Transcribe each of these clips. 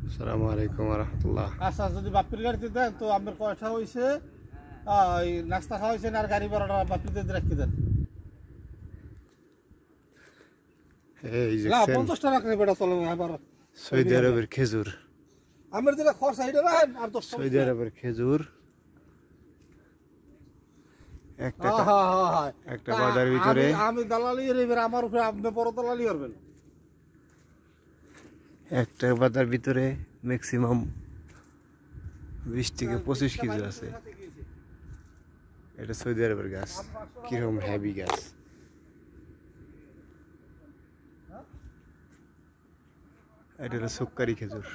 আসসালামু আলাইকুম ওয়া রাহমাতুল্লাহ। আচ্ছা, যদি বাপ্পির গাড়িতে দেন তো আমার কয়টা হয়েছে? নাস্তা খাওয়া হয়েছে আর গাড়ি ভাড়াটা বাপ্পিতে রাখতে দেন। এই যে 50 টাকা রাখলে বেটা চলে না। আবার সৌদি আরবের খেজুর, আমার যেটা খরচা এটা রাখেন আর 10 টাকা। সৌদি আরবের খেজুর একটা একটা বাজার ভিতরে। আমি দালালি এবার আমার উপরে আপনি বড় দালালি করবেন। একটা বাজার ভিতরে ম্যাক্সিমাম 20 থেকে 25 কেজি আছে। এটা সৌদি আরবের গাছ, কিরকম হেভি গাছ। এটা হলো সুক্কারি খেজুর।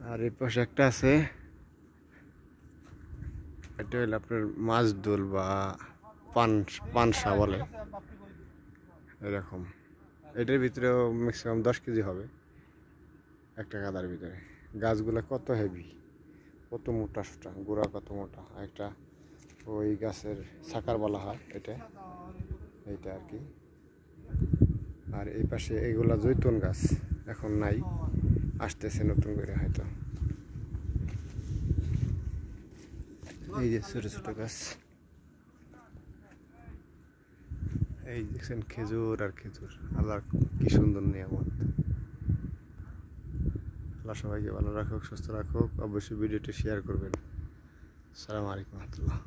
আর এই পাশে একটা আছে, এটা হলো আপনার মাছদোল বা পানসা বলে এরকম। এটার ভিতরেও ম্যাক্সিমাম 10 কেজি হবে একটা গাদার ভিতরে। গাছগুলো কত হেভি, কত মোটা সোটা, গোড়া কত মোটা। একটা ওই গাছের সাকার বলা হয় এটা, এইটা আর কি। আর এই পাশে এগুলা জৈতুন গাছ, এখন নাই, আসতেছে নতুন করে হয়তো। এই যে ছোট ছোট গাছ, এই দেখছেন খেজুর আর খেজুর। আল্লাহ কি সুন্দর নিয়ামত। আল্লাহ সবাইকে ভালো রাখুক, সুস্থ রাখুক। অবশ্যই ভিডিওটি শেয়ার করবেন। আসসালামু আলাইকুম ওয়া রাহমাতুল্লাহ।